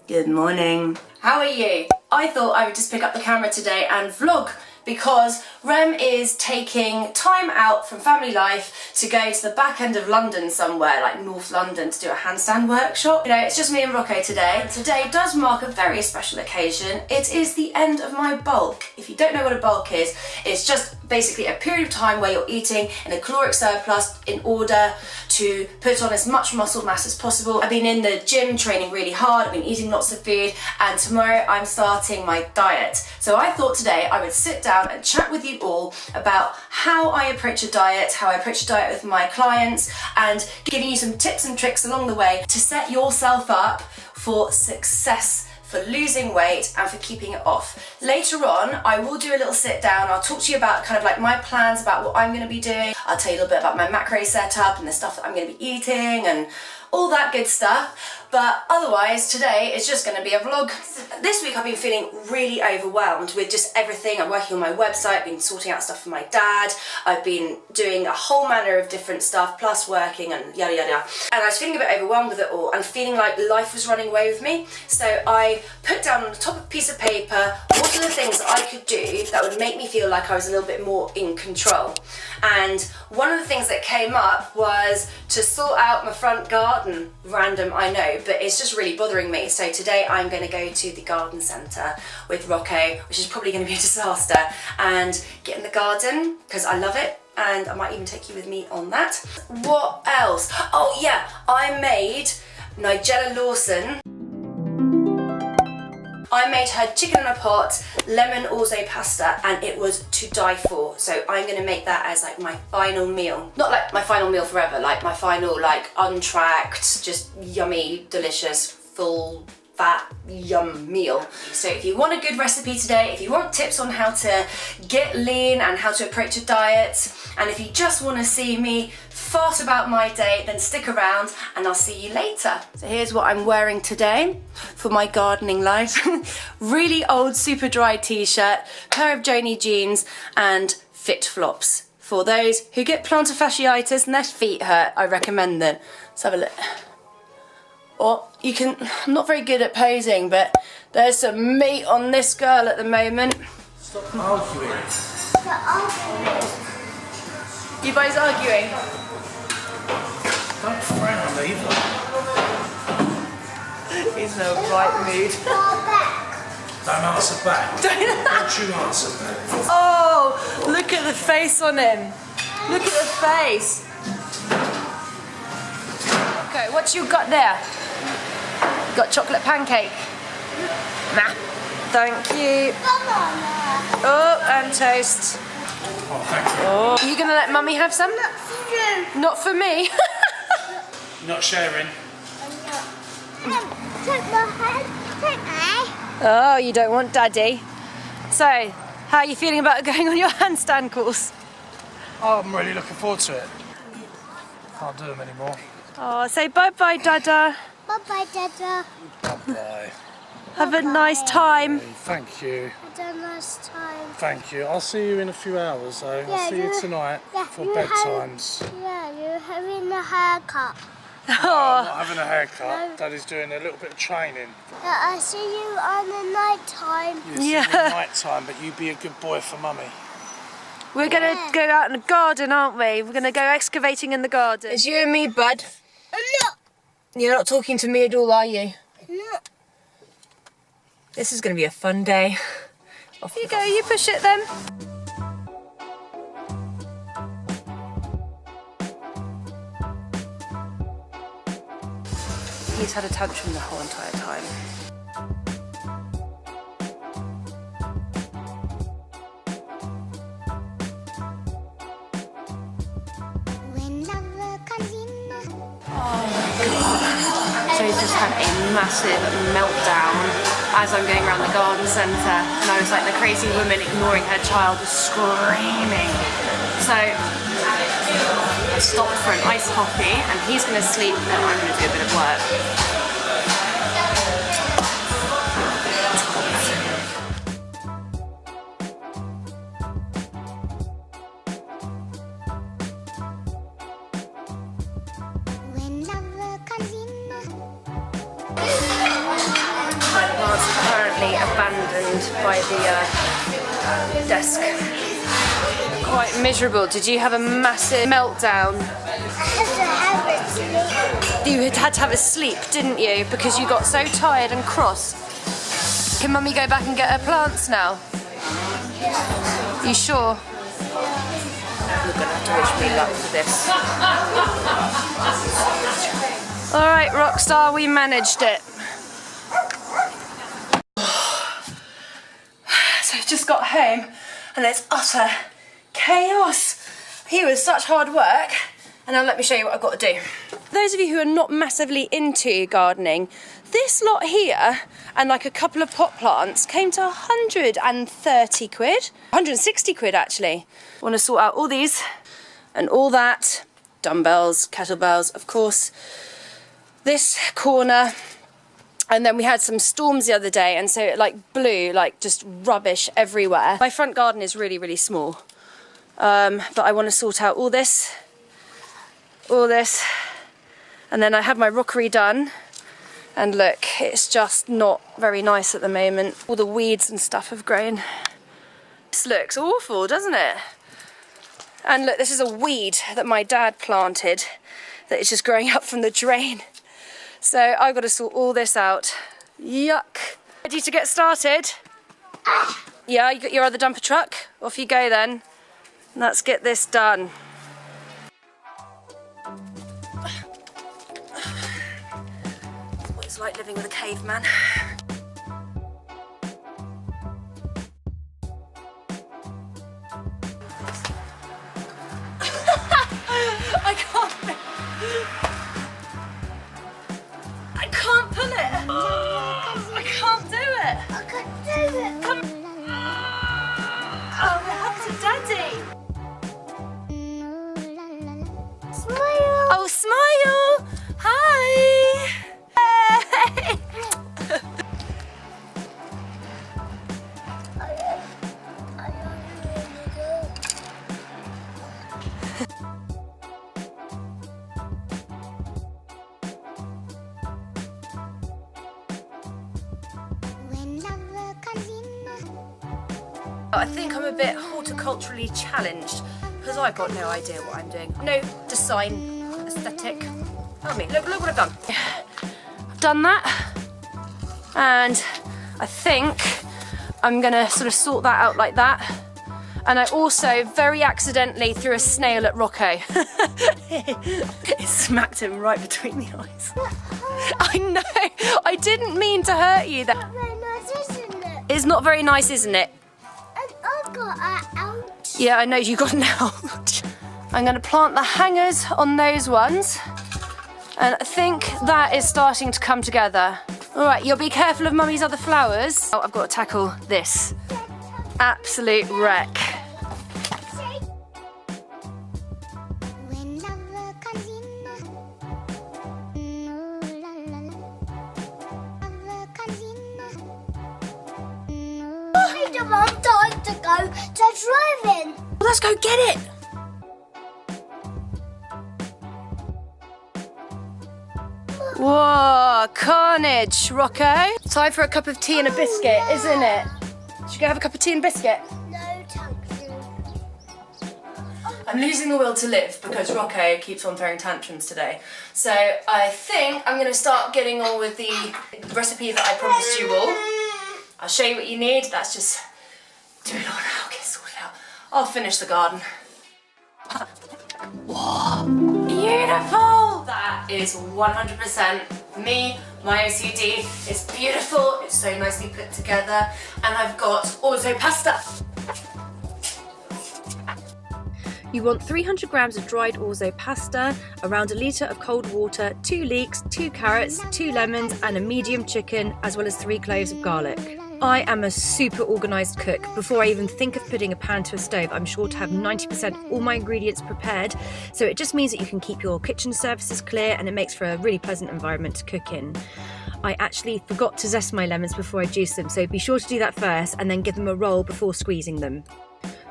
Good morning. How are you? I thought I would just pick up the camera today and vlog because Rem is taking time out from family life to go to the back end of London somewhere, like North London, to do a handstand workshop. You know, it's just me and Rocco today. And today does mark a very special occasion. It is the end of my bulk. If you don't know what a bulk is, it's just basically a period of time where you're eating in a caloric surplus in order to put on as much muscle mass as possible. I've been in the gym training really hard, I've been eating lots of food, and tomorrow I'm starting my diet. So I thought today I would sit down and chat with you all about how I approach a diet, how I approach a diet with my clients, and giving you some tips and tricks along the way to set yourself up for success, for losing weight and for keeping it off. Later on, I will do a little sit down. I'll talk to you about kind of like my plans about what I'm going to be doing. I'll tell you a little bit about my macro setup and the stuff that I'm going to be eating and all that good stuff. But otherwise, today is just going to be a vlog. This week I've been feeling really overwhelmed with just everything. I'm working on my website, I've been sorting out stuff for my dad. I've been doing a whole manner of different stuff, plus working and yada yada. And I was feeling a bit overwhelmed with it all and feeling like life was running away with me. So I put down on the top of a piece of paper, what are the things that I could do that would make me feel like I was a little bit more in control. And one of the things that came up was to sort out my front garden. Random, I know, but it's just really bothering me. So today I'm going to go to the garden centre with Rocco, which is probably going to be a disaster, and get in the garden because I love it, and I might even take you with me on that. What else? Oh yeah, I made Nigella Lawson. I made her chicken in a pot, lemon orzo pasta, and it was to die for. So I'm gonna make that as like my final meal. Not like my final meal forever, like my final like untracked, just yummy, delicious, full fat yum meal. So if you want a good recipe today, if you want tips on how to get lean and how to approach a diet, and if you just want to see me fart about my day, then stick around and I'll see you later. So here's what I'm wearing today for my gardening life. Really old, super dry t-shirt, pair of Joni jeans and fit flops. For those who get plantar fasciitis and their feet hurt, I recommend them. Let's have a look. Or you can, I'm not very good at posing, but there's some meat on this girl at the moment. Stop arguing. You both arguing? Don't frown either. He's in a right mood. Don't answer back. Don't you answer back. Oh, look at the face on him. Look at the face. Okay, what you got there? Got chocolate pancake? Nah. Thank you. Oh, and toast. Oh, thank you. Oh. Are you gonna let Mummy have some? Not for you. Not for me. You're not sharing. Take my hand. Take me. Oh, you don't want Daddy. So, how are you feeling about going on your handstand course? Oh, I'm really looking forward to it. Can't do them anymore. Oh, say bye-bye, Dada. Bye-bye, Dada. Bye-bye. Have a nice time. Thank you. Have a nice time. Thank you. I'll see you in a few hours though. Yeah, I'll see you tonight for bedtimes. You're having a haircut. No, I'm not having a haircut. Daddy's doing a little bit of training. Yeah, I see you on the night time. You see me at night time, but you be a good boy for Mummy. We're going to go out in the garden, aren't we? We're going to go excavating in the garden. It's you and me, bud. No. You're not talking to me at all, are you? No. This is going to be a fun day. Off you go, you push it then. He's had a tantrum the whole entire time. So he's just had a massive meltdown as I'm going around the garden centre, and I was like the crazy woman ignoring her child, just screaming. So I stopped for an iced coffee, and he's going to sleep and I'm going to do a bit of work. accidentally abandoned by the desk. Quite miserable. Did you have a massive meltdown? You had to have a sleep, didn't you? Because you got so tired and cross. Can Mummy go back and get her plants now? You sure? You're gonna have to wish me luck for this. Alright, Rockstar, we managed it. So I just got home and it's utter chaos. He was such hard work. And now let me show you what I've got to do. For those of you who are not massively into gardening, this lot here and like a couple of pot plants came to 130 quid. 160 quid actually. I want to sort out all these and all that. Dumbbells, kettlebells, of course. This corner. And then we had some storms the other day and so it like blew like just rubbish everywhere. My front garden is really, really small. But I want to sort out all this, and then I had my rockery done, and look, it's just not very nice at the moment. All the weeds and stuff have grown. This looks awful, doesn't it? And look, this is a weed that my dad planted that is just growing up from the drain. So I've got to sort all this out. Yuck. Ready to get started? Yeah, you got your other dumper truck? Off you go then. Let's get this done. What it's like living with a caveman. I can't pull it. I can't do it. I can do it. Come. Oh, what happened to Daddy? Smile. Oh, smile! Hi! Hey! I think I'm a bit horticulturally challenged because I've got no idea what I'm doing. No design aesthetic. I mean, look what I've done. I've done that, and I think I'm gonna sort of sort that out like that. And I also very accidentally threw a snail at Rocco. It smacked him right between the eyes. I know, I didn't mean to hurt you. Not very nice, isn't it? It's not very nice, isn't it? And I got an ouch. Yeah, I know, you got an ouch. I'm going to plant the hangers on those ones. And I think that is starting to come together. All right, you'll be careful of Mummy's other flowers. Oh, I've got to tackle this. Absolute wreck. Mum, time to go to driving. Well, let's go get it. Whoa, carnage, Rocco. Time for a cup of tea and a biscuit, isn't it? Should we go have a cup of tea and biscuit? No, thank you. I'm losing the will to live because Rocco keeps on throwing tantrums today. So I think I'm going to start getting on with the recipe that I promised you all. I'll show you what you need. That's just do it all now. I'll get it sorted out. I'll finish the garden. Whoa, beautiful! That is 100% me, my OCD. It's beautiful. It's so nicely put together, and I've got orzo pasta. You want 300 grams of dried orzo pasta, around a litre of cold water, 2 leeks, 2 carrots, 2 lemons and a medium chicken, as well as 3 cloves of garlic. I am a super organised cook. Before I even think of putting a pan to a stove, I'm sure to have 90% of all my ingredients prepared, so it just means that you can keep your kitchen surfaces clear and it makes for a really pleasant environment to cook in. I actually forgot to zest my lemons before I juice them, so be sure to do that first and then give them a roll before squeezing them.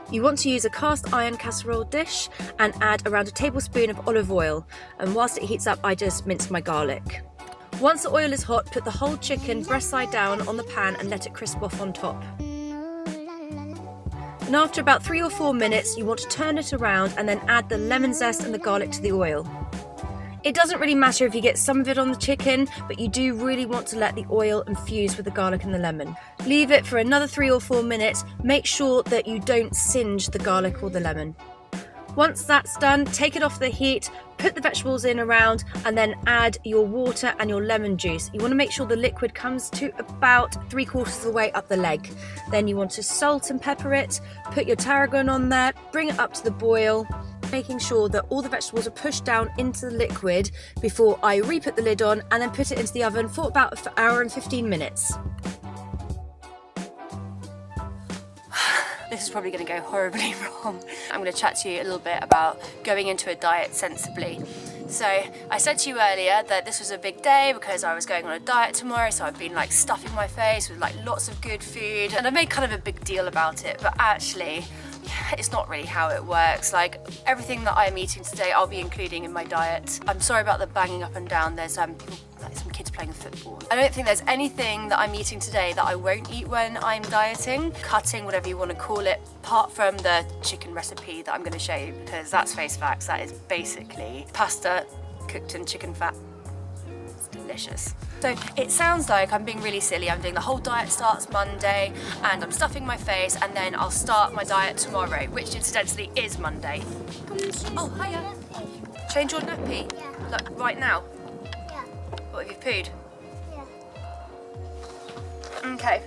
You want to use a cast iron casserole dish and add around a tablespoon of olive oil, and whilst it heats up I just mince my garlic. Once the oil is hot, put the whole chicken breast side down on the pan and let it crisp off on top. And after about 3 or 4 minutes, you want to turn it around and then add the lemon zest and the garlic to the oil. It doesn't really matter if you get some of it on the chicken, but you do really want to let the oil infuse with the garlic and the lemon. Leave it for another 3 or 4 minutes. Make sure that you don't singe the garlic or the lemon. Once that's done, take it off the heat, put the vegetables in around, and then add your water and your lemon juice. You want to make sure the liquid comes to about 3/4 of the way up the leg. Then you want to salt and pepper it, put your tarragon on there, bring it up to the boil, making sure that all the vegetables are pushed down into the liquid before I re-put the lid on and then put it into the oven for about an hour and 15 minutes. This is probably going to go horribly wrong. I'm going to chat to you a little bit about going into a diet sensibly. So I said to you earlier that this was a big day because I was going on a diet tomorrow, so I've been like stuffing my face with like lots of good food, and I made kind of a big deal about it, but actually it's not really how it works. Like everything that I'm eating today I'll be including in my diet. I'm sorry about the banging up and down. There's people, like some kids playing football. I don't think there's anything that I'm eating today that I won't eat when I'm dieting, cutting, whatever you want to call it, apart from the chicken recipe that I'm going to show you, because that's face facts. That is basically pasta cooked in chicken fat. It's delicious. So it sounds like I'm being really silly. I'm doing the whole diet starts Monday and I'm stuffing my face, and then I'll start my diet tomorrow, which incidentally is Monday. Oh, hiya. Change your nappy? Yeah. Like right now? Yeah. What, have you pooed? Yeah. Okay.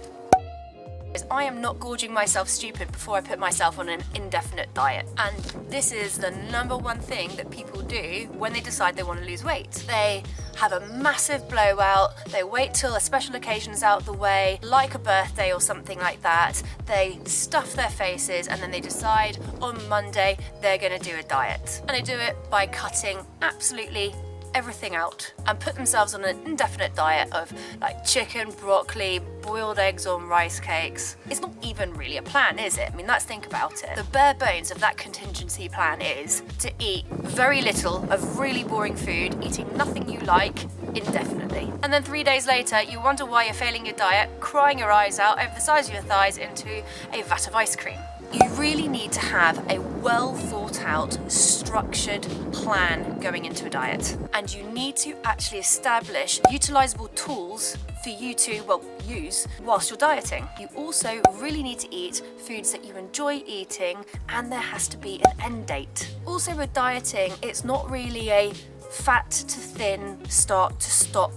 I am not gorging myself stupid before I put myself on an indefinite diet. And this is the #1 thing that people do when they decide they want to lose weight. They have a massive blowout, they wait till a special occasion's out the way, like a birthday or something like that. They stuff their faces and then they decide on Monday they're going to do a diet. And they do it by cutting absolutely everything out and put themselves on an indefinite diet of like chicken, broccoli, boiled eggs on rice cakes. It's not even really a plan, is it? I mean, let's think about it. The bare bones of that contingency plan is to eat very little of really boring food, eating nothing you like indefinitely. And then 3 days later, you wonder why you're failing your diet, crying your eyes out over the size of your thighs into a vat of ice cream. You really need to have a well thought out, structured plan going into a diet. And you need to actually establish utilizable tools for you to, well, use whilst you're dieting. You also really need to eat foods that you enjoy eating, and there has to be an end date. Also with dieting, it's not really a fat to thin, start to stop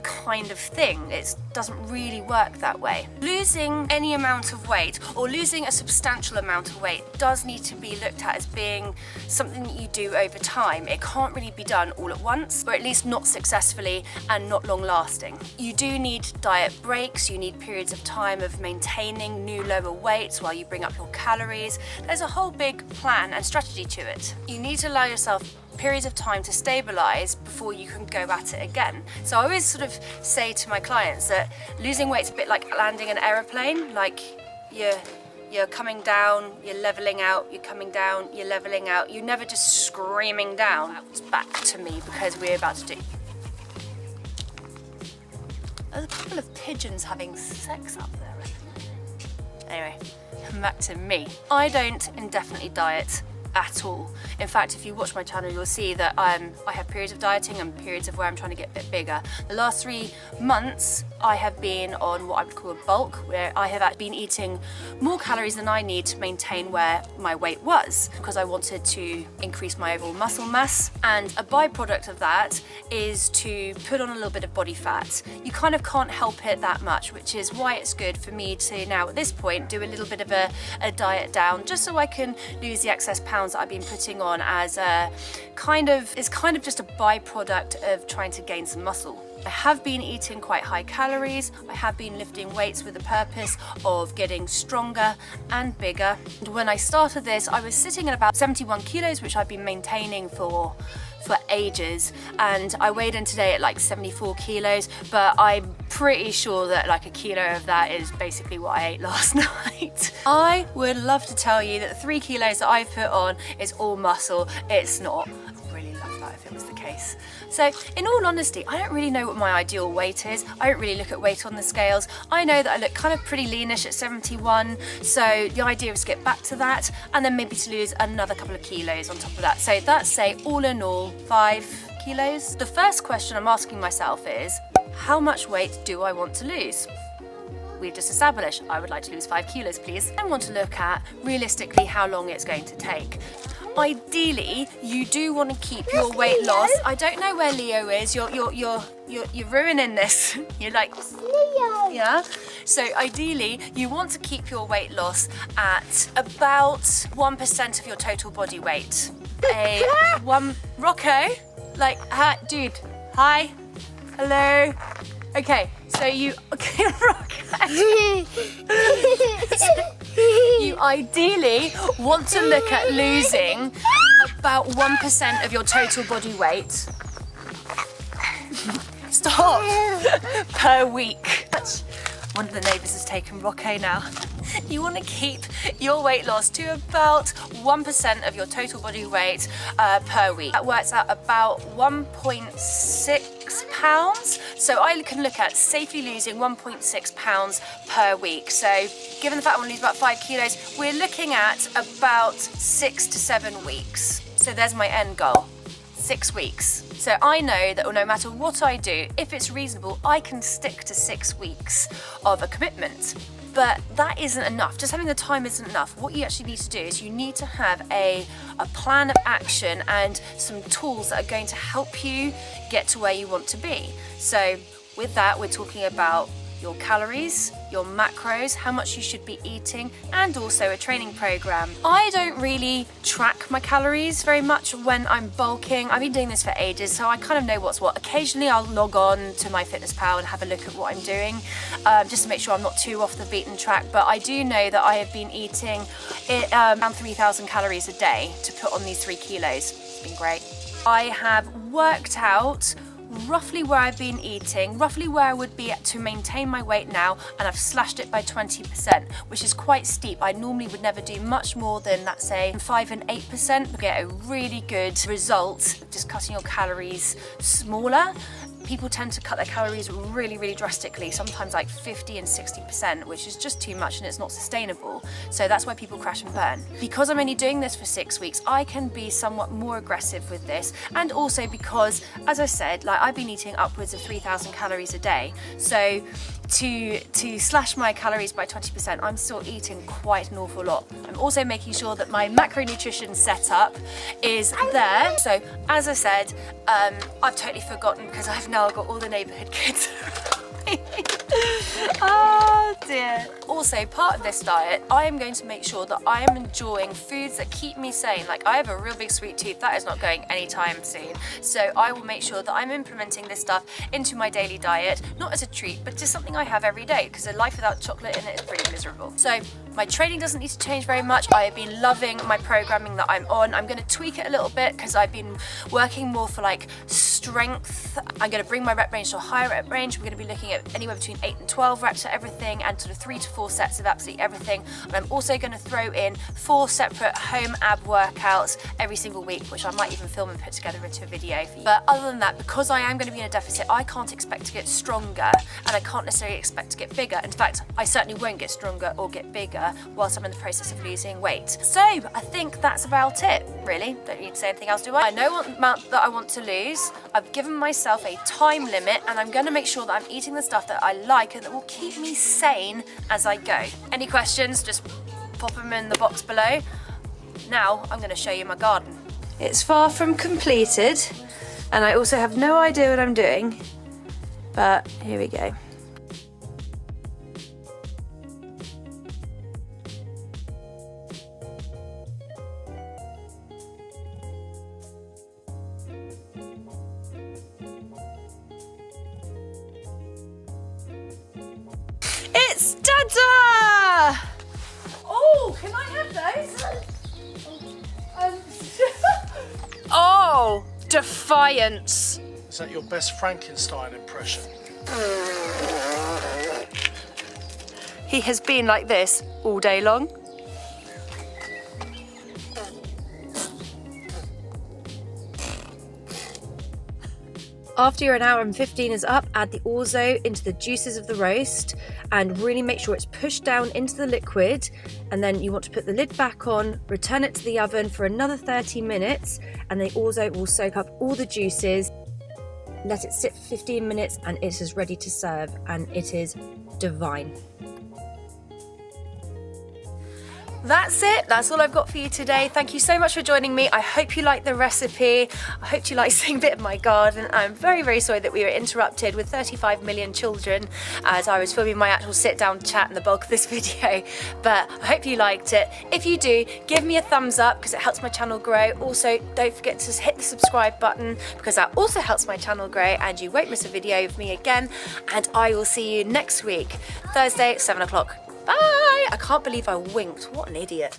kind of thing. It doesn't really work that way. Losing any amount of weight or losing a substantial amount of weight does need to be looked at as being something that you do over time. It can't really be done all at once, or at least not successfully and not long lasting. You do need diet breaks, you need periods of time of maintaining new lower weights while you bring up your calories. There's a whole big plan and strategy to it. You need to allow yourself periods of time to stabilize before you can go at it again. So I always sort of say to my clients that losing weight's a bit like landing an aeroplane. Like you're coming down, you're leveling out, you're coming down, you're leveling out. You're never just screaming down. It's back to me because we're about to do. There's a couple of pigeons having sex up there. Anyway, back to me. I don't indefinitely diet at all. In fact, if you watch my channel, you'll see that I have periods of dieting and periods of where I'm trying to get a bit bigger. The last 3 months, I have been on what I would call a bulk, where I have been eating more calories than I need to maintain where my weight was, because I wanted to increase my overall muscle mass. And a byproduct of that is to put on a little bit of body fat. You kind of can't help it that much, which is why it's good for me to now at this point do a little bit of a diet down, just so I can lose the excess pounds that I've been putting on as it's kind of just a byproduct of trying to gain some muscle. I have been eating quite high calories. I have been lifting weights with the purpose of getting stronger and bigger. And when I started this, I was sitting at about 71 kilos, which I've been maintaining for ages, and I weighed in today at like 74 kilos, but I'm pretty sure that like a kilo of that is basically what I ate last night. I would love to tell you that the 3 kilos that I've put on is all muscle. It's not. I'd really love that if it was the case. nice. So in all honesty, I don't really know what my ideal weight is. I don't really look at weight on the scales. I know that I look kind of pretty leanish at 71, so the idea is to get back to that and then maybe to lose another couple of kilos on top of that. So that's, say, all in all 5 kilos. The first question I'm asking myself is, how much weight do I want to lose? We've just established I would like to lose 5 kilos, please. I want to look at realistically how long it's going to take. Ideally, you do want to keep your weight loss. I don't know where Leo is. You're ruining this. You're like, Leo. yeah. So ideally, you want to keep your weight loss at about 1% of your total body weight. Rocco, like, dude, hi, hello. Okay, so you, you ideally want to look at losing about 1% of your total body weight. Stop! Per week. One of the neighbours has taken Rocco now. You want to keep your weight loss to about 1% of your total body weight per week. That works out about 1.6 pounds. So I can look at safely losing 1.6 pounds per week. So given the fact I want to lose about 5 kilos, we're looking at about 6 to 7 weeks. So there's my end goal, 6 weeks. So I know that no matter what I do, if it's reasonable, I can stick to 6 weeks of a commitment. But that isn't enough. Just having the time isn't enough. What you actually need to do is you need to have a plan of action and some tools that are going to help you get to where you want to be. So with that, we're talking about your calories, your macros, how much you should be eating, and also a training program. I don't really track my calories very much when I'm bulking. I've been doing this for ages, so I kind of know what's what. Occasionally I'll log on to MyFitnessPal and have a look at what I'm doing, just to make sure I'm not too off the beaten track. But I do know that I have been eating around 3,000 calories a day to put on these 3 kilos. It's been great. I have worked out roughly where I've been eating, roughly where I would be to maintain my weight now, and I've slashed it by 20%, which is quite steep. I normally would never do much more than, let's say, 5 and 8%. You get a really good result just cutting your calories smaller. People tend to cut their calories really, really drastically, sometimes like 50 and 60%, which is just too much and it's not sustainable. So that's why people crash and burn. Because I'm only doing this for 6 weeks, I can be somewhat more aggressive with this. And also because, as I said, like I've been eating upwards of 3,000 calories a day. So to slash my calories by 20%, I'm still eating quite an awful lot. I'm also making sure that my macronutrition setup is there. So as I said, I've totally forgotten because I've now got all the neighbourhood kids. Oh dear. Also, part of this diet, I am going to make sure that I am enjoying foods that keep me sane. Like I have a real big sweet tooth, that is not going anytime soon. So I will make sure that I'm implementing this stuff into my daily diet, not as a treat, but just something I have every day, because a life without chocolate in it is pretty miserable. So my training doesn't need to change very much. I have been loving my programming that I'm on. I'm going to tweak it a little bit because I've been working more for like strength. I'm going to bring my rep range to a higher rep range. We're going to be looking at anywhere between 8 and 12 reps for everything, and sort of 3 to 4 sets of absolutely everything. And I'm also going to throw in 4 separate home ab workouts every single week, which I might even film and put together into a video for you. But other than that, because I am going to be in a deficit, I can't expect to get stronger, and I can't necessarily expect to get bigger. In fact, I certainly won't get stronger or get bigger whilst I'm in the process of losing weight. So I think that's about it, really. Don't need to say anything else, do I? I know what amount that I want to lose. I've given myself a time limit, and I'm going to make sure that I'm eating the stuff that I like and that will keep me sane as I go. Any questions, just pop them in the box below. Now I'm going to show you my garden. It's far from completed, and I also have no idea what I'm doing, but here we go. It's Dada! Oh, can I have those? Oh, defiance. Is that your best Frankenstein impression? He has been like this all day long. After your 1 hour and 15 is up, add the orzo into the juices of the roast and really make sure it's pushed down into the liquid. And then you want to put the lid back on, return it to the oven for another 30 minutes, and the orzo will soak up all the juices. Let it sit for 15 minutes and it is ready to serve, and it is divine. That's it. That's all I've got for you today. Thank you so much for joining me. I hope you liked the recipe. I hope you liked seeing a bit of my garden. I'm very, very sorry that we were interrupted with 35 million children as I was filming my actual sit-down chat in the bulk of this video. But I hope you liked it. If you do, give me a thumbs up because it helps my channel grow. Also, don't forget to hit the subscribe button because that also helps my channel grow and you won't miss a video of me again. And I will see you next week, Thursday, 7 o'clock. Bye! I can't believe I winked. What an idiot.